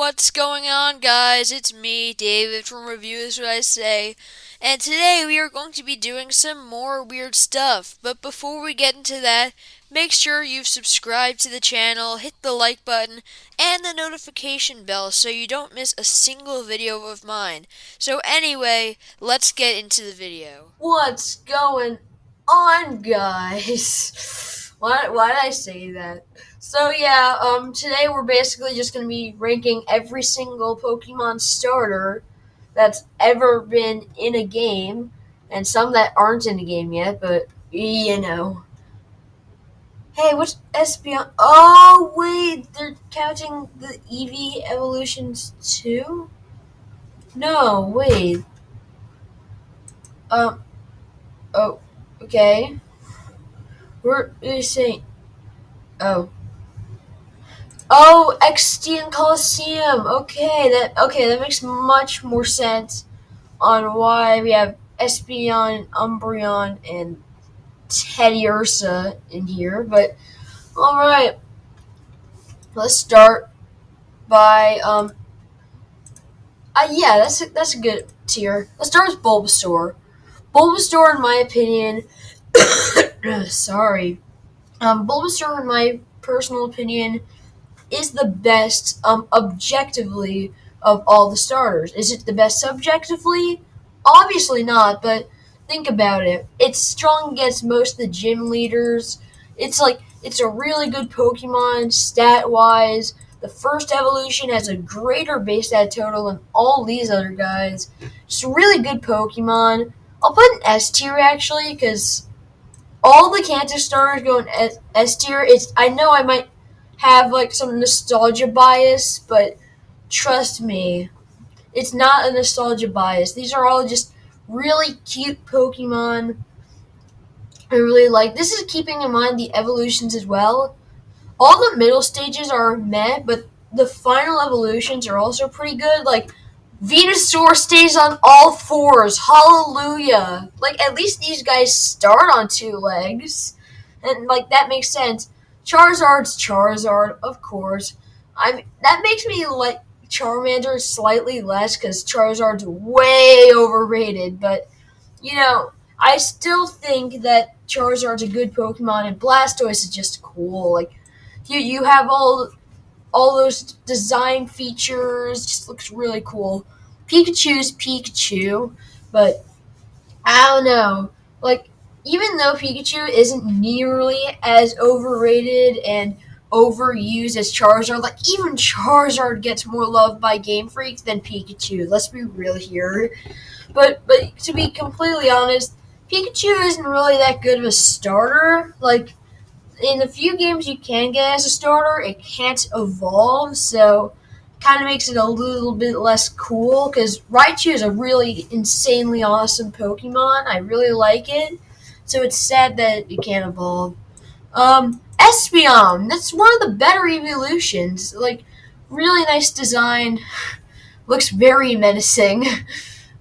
What's going on, guys? It's me, David from Reviews What I Say, and today we are going to be doing some more weird stuff. But before we get into that, make sure you've subscribed to the channel, hit the like button, and the notification bell so you don't miss a single video of mine. So anyway, let's get into the video. What's going on, guys? Why did I say that? Today we're basically just gonna be ranking every single Pokemon starter that's ever been in a game, and some that aren't in a game yet, but you know. Hey, what's Espeon? Oh wait, they're counting the EV evolutions too? No, wait. Um. Oh. Okay. We're saying. Oh. Oh, Extian Coliseum. Okay, that makes much more sense on why we have Espeon, Umbreon, and Teddiursa in here. But all right, let's start by yeah, that's a good tier. Let's start with Bulbasaur. Bulbasaur, in my opinion, sorry, Bulbasaur, in my personal opinion, is the best objectively of all the starters. Is it the best subjectively? Obviously not, but think about it. It's strong against most of the gym leaders. It's a really good Pokemon stat wise. The first evolution has a greater base stat total than all these other guys. Just a really good Pokemon. I'll put an S tier actually because all the Kanto starters go in S tier. I know I might have like some nostalgia bias, but trust me, it's not a nostalgia bias. These are all just really cute Pokemon. I really like. This is keeping in mind the evolutions as well. All the middle stages are meh, but the final evolutions are also pretty good. Like Venusaur stays on all fours. Hallelujah! Like at least these guys start on two legs, and like that makes sense. Charizard's Charizard, of course. That makes me like Charmander slightly less because Charizard's way overrated. But I still think that Charizard's a good Pokemon, and Blastoise is just cool. Like you have all those design features. Just looks really cool. Pikachu's Pikachu, but I don't know. Like, even though Pikachu isn't nearly as overrated and overused as Charizard, like, even Charizard gets more love by Game Freak than Pikachu. Let's be real here. But to be completely honest, Pikachu isn't really that good of a starter. Like, in the few games you can get as a starter, it can't evolve, so kind of makes it a little bit less cool. Because Raichu is a really insanely awesome Pokemon. I really like it, so it's sad that it can't evolve. Espeon, that's one of the better evolutions. Like, really nice design. Looks very menacing.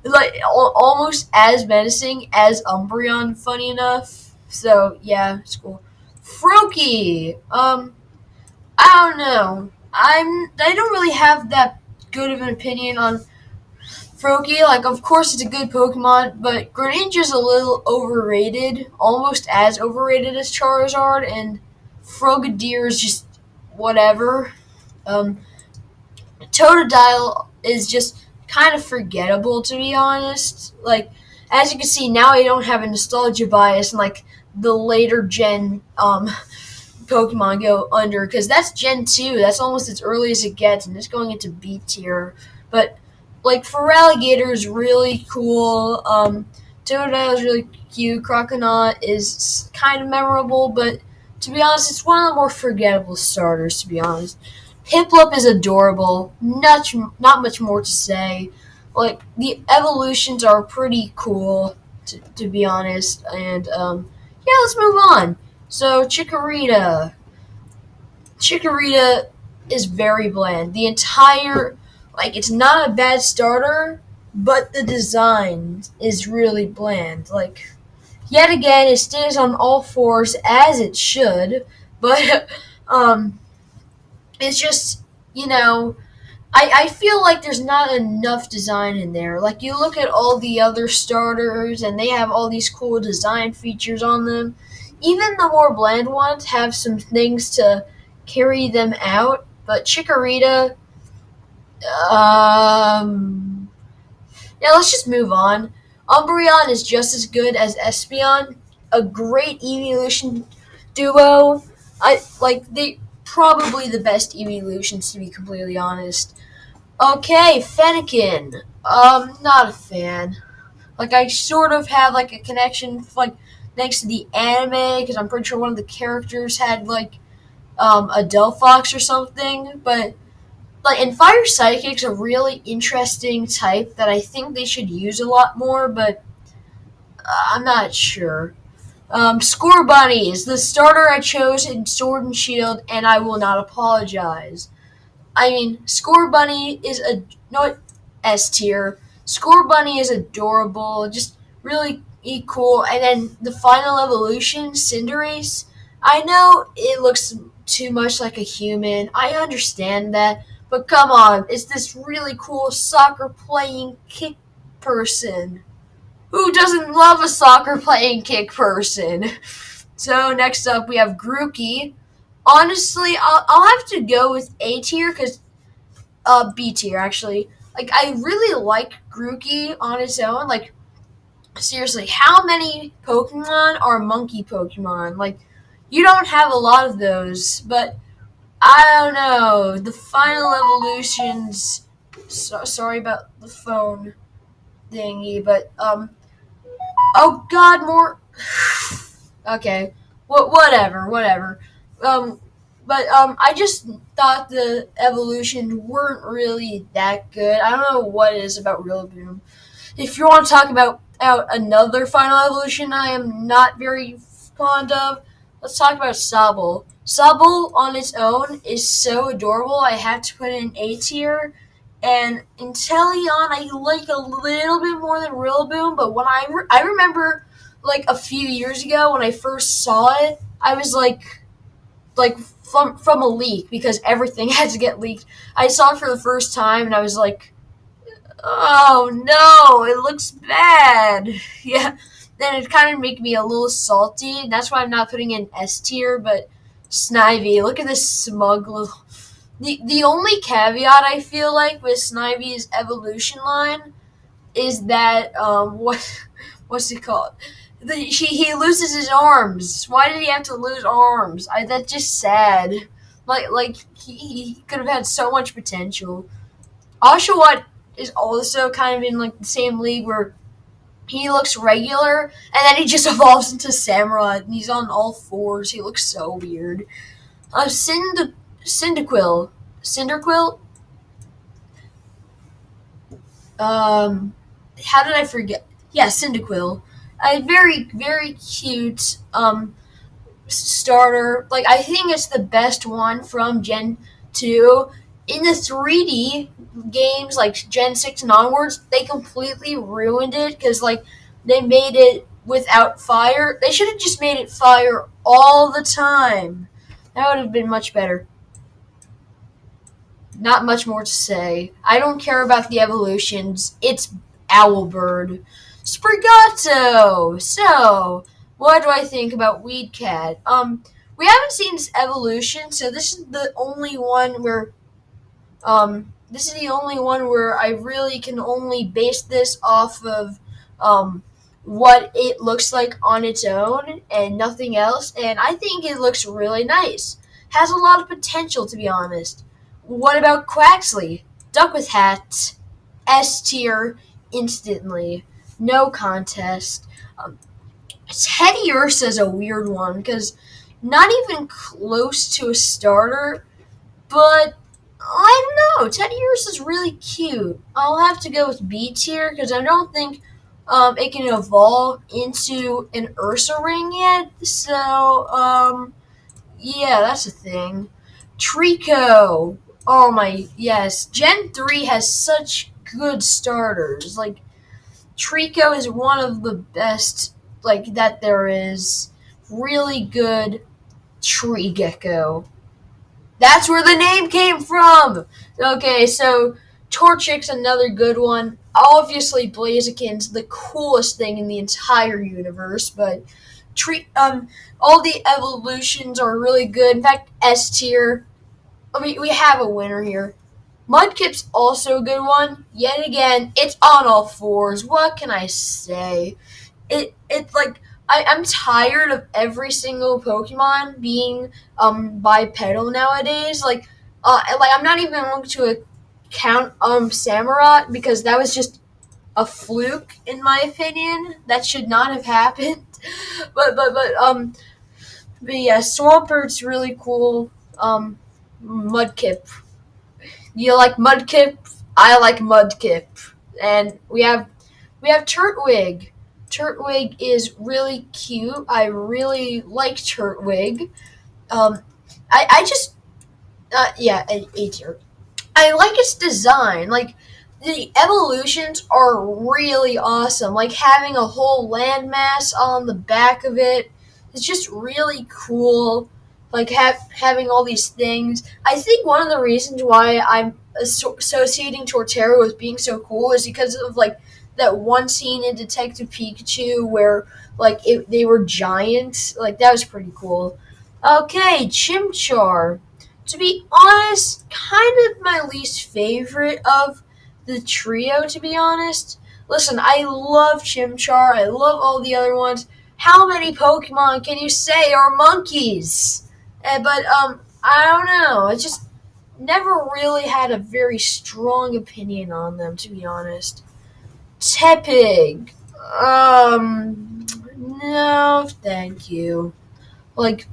Like almost as menacing as Umbreon. Funny enough. So yeah, it's cool. Froakie. I don't know. I don't really have that good of an opinion on Froakie. Like, of course, it's a good Pokemon, but Greninja's a little overrated, almost as overrated as Charizard, and Frogadier is just whatever. Um, Totodile is just kind of forgettable, to be honest. Like, as you can see, now I don't have a nostalgia bias, and like the later gen Pokemon go under, because that's Gen 2. That's almost as early as it gets, and it's going into B tier. But, like, Feraligatr is really cool. Totodile is really cute. Croconaut is kind of memorable, but to be honest, it's one of the more forgettable starters, to be honest. Piplup is adorable. Not much more to say. Like, the evolutions are pretty cool, to be honest. And, yeah, let's move on. So, Chikorita is very bland. It's not a bad starter, but the design is really bland. Like, yet again, it stands on all fours as it should, but, it's just, you know, I feel like there's not enough design in there. Like, you look at all the other starters, and they have all these cool design features on them. Even the more bland ones have some things to carry them out. But Chikorita, um, yeah, let's just move on. Umbreon is just as good as Espeon. A great evolution duo. I like they probably the best evolutions, to be completely honest. Okay, Fennekin. Not a fan. Like, I sort of have like a connection, like, thanks to the anime, because I'm pretty sure one of the characters had like a Delphox or something. But like, and Fire Psychic's a really interesting type that I think they should use a lot more, but I'm not sure. Score Bunny is the starter I chose in Sword and Shield, and I will not apologize. I mean, Score Bunny is a no S tier. Score Bunny is adorable, just really cool. And then the final evolution, Cinderace. I know it looks too much like a human. I understand that, but come on, it's this really cool soccer playing kick person. Who doesn't love a soccer playing kick person? So next up we have Grookey. Honestly, I'll have to go with A tier because B tier actually. Like, I really like Grookey on its own. Like, seriously, how many Pokemon are monkey Pokemon? Like, you don't have a lot of those, but I don't know. The final evolutions. Sorry about the phone thingy, but oh God, more. Okay, whatever. Um, but I just thought the evolutions weren't really that good. I don't know what it is about Rillaboom. If you want to talk about out another final evolution I am not very fond of, let's talk about Sobble. Sobble on its own is so adorable. I had to put it in A tier. And Inteleon I like a little bit more than Rillaboom, but when I remember like a few years ago when I first saw it, I was like from a leak because everything had to get leaked. I saw it for the first time and I was like, oh no, it looks bad. Yeah, then it kind of made me a little salty. And that's why I'm not putting in S tier. But Snivy, look at this smug little. The only caveat I feel like with Snivy's evolution line is that what's it called? He loses his arms. Why did he have to lose arms? That's just sad. Like he could have had so much potential. Oshawott is also kind of in like the same league where he looks regular and then he just evolves into Samurai and he's on all fours. He looks so weird. Cyndaquil. Cyndaquil. How did I forget? Yeah, Cyndaquil. A very cute starter. Like, I think it's the best one from Gen 2. In the 3D games, like Gen 6 and onwards, they completely ruined it because, like, they made it without fire. They should have just made it fire all the time. That would have been much better. Not much more to say. I don't care about the evolutions. It's Owlbird. Sprigato! So, what do I think about Weedcat? We haven't seen its evolution, so this is the only one where I really can only base this off of what it looks like on its own and nothing else. And I think it looks really nice. Has a lot of potential, to be honest. What about Quaxley? Duck with Hat. S tier instantly. No contest. Teddiursa is a weird one because not even close to a starter, but I don't know. Teddiursa is really cute. I'll have to go with B tier because I don't think it can evolve into an Ursa ring yet. So, yeah, that's a thing. Trico. Oh my, yes. Gen 3 has such good starters. Like, Trico is one of the best, like, that there is. Really good tree gecko. That's where the name came from. Okay, so Torchic's another good one. Obviously, Blaziken's the coolest thing in the entire universe, but treat all the evolutions are really good. In fact, S tier. I mean, we have a winner here. Mudkip's also a good one. Yet again, it's on all fours. What can I say? It's like I'm tired of every single Pokemon being bipedal nowadays. Like I'm not even going to count Samurott because that was just a fluke in my opinion. That should not have happened. But yeah, Swampert really cool. Mudkip. You like Mudkip? I like Mudkip. And we have Turtwig. Turtwig is really cute. I really like Turtwig. Um, I just yeah, A tier. I like its design. Like the evolutions are really awesome. Like having a whole landmass on the back of it. It's just really cool. Like having all these things. I think one of the reasons why I'm associating Torterra with being so cool is because of like that one scene in Detective Pikachu where they were giants. Like that was pretty cool. Okay, Chimchar. To be honest, kind of my least favorite of the trio, to be honest. Listen, I love Chimchar, I love all the other ones. How many Pokemon can you say are monkeys? But I don't know. I just never really had a very strong opinion on them, to be honest. Tepig. No, thank you. Like,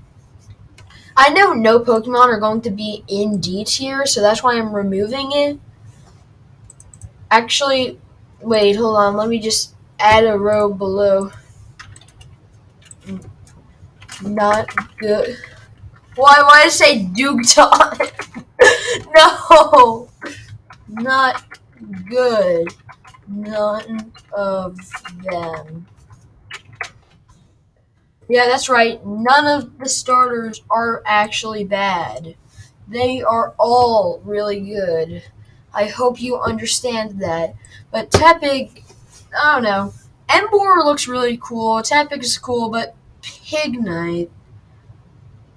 I know no Pokemon are going to be in D tier, so that's why I'm removing it. Actually, wait, hold on. Let me just add a row below. Not good. Why did I say Dugton? No, not good. None of them. Yeah, that's right. None of the starters are actually bad. They are all really good. I hope you understand that. But Tepig, I don't know. Emboar looks really cool. Tepig is cool, but Pignite,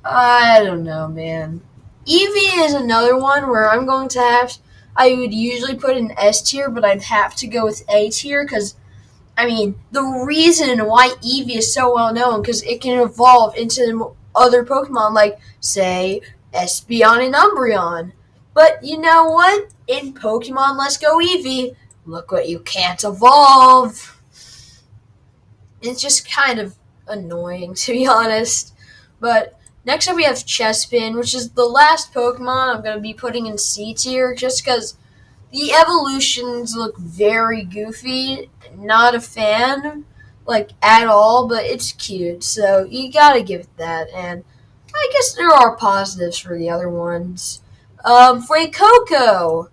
I don't know, man. Eevee is another one where I'm going to have. I would usually put in S tier, but I'd have to go with A tier because I mean, the reason why Eevee is so well known because it can evolve into other Pokemon like, say, Espeon and Umbreon. But you know what? In Pokemon Let's Go Eevee, look what you can't evolve. It's just kind of annoying, to be honest. But next up we have Chespin, which is the last Pokemon I'm going to be putting in C tier just because the evolutions look very goofy. Not a fan, like at all, but it's cute. So you gotta give it that. And I guess there are positives for the other ones. For a Coco,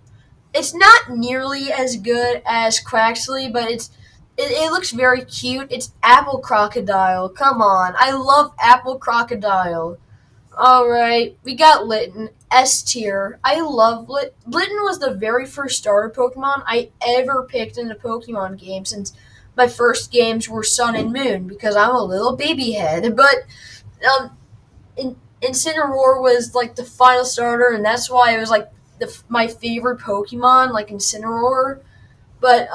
it's not nearly as good as Quaxley, but it looks very cute. It's Apple Crocodile. Come on, I love Apple Crocodile. Alright, we got Litten, S tier. I love Litten was the very first starter Pokemon I ever picked in a Pokemon game since my first games were Sun and Moon because I'm a little baby head. But um, Incineroar was like the final starter, and that's why it was like my favorite Pokemon, like Incineroar. But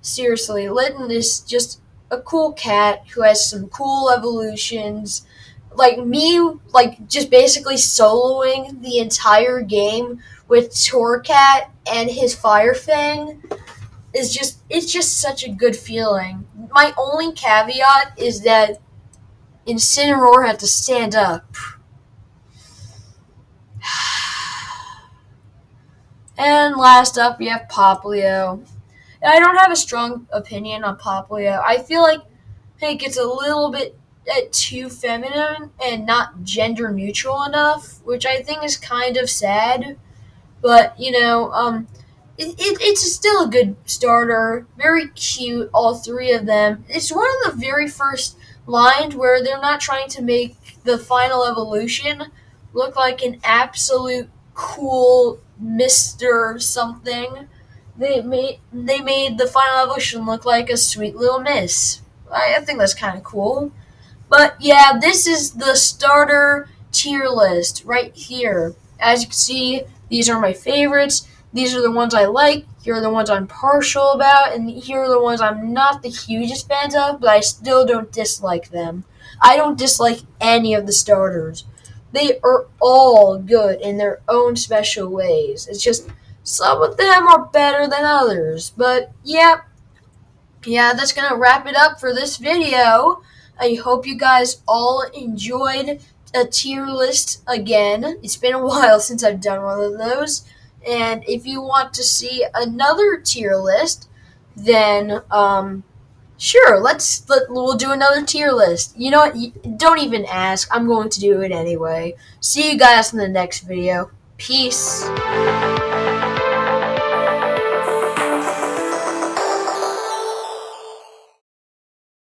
seriously, Litten is just a cool cat who has some cool evolutions. Like me, like just basically soloing the entire game with Torcat and his Fire Fang it's just such a good feeling. My only caveat is that Incineroar had to stand up. And last up, we have Poplio. I don't have a strong opinion on Poplio. I feel like Hank gets a little bit too feminine and not gender neutral enough, which I think is kind of sad. But it's still a good starter. Very cute, all three of them. It's one of the very first lines where they're not trying to make the final evolution look like an absolute cool Mr. something. They made the final evolution look like a sweet little miss. I think that's kind of cool. But yeah, this is the starter tier list right here. As you can see, these are my favorites. These are the ones I like. Here are the ones I'm partial about, and here are the ones I'm not the hugest fans of, but I still don't dislike them. I don't dislike any of the starters. They are all good in their own special ways. It's just some of them are better than others. But yeah, that's going to wrap it up for this video. I hope you guys all enjoyed a tier list again. It's been a while since I've done one of those. And if you want to see another tier list, then sure, we'll do another tier list. You know what? Don't even ask. I'm going to do it anyway. See you guys in the next video. Peace.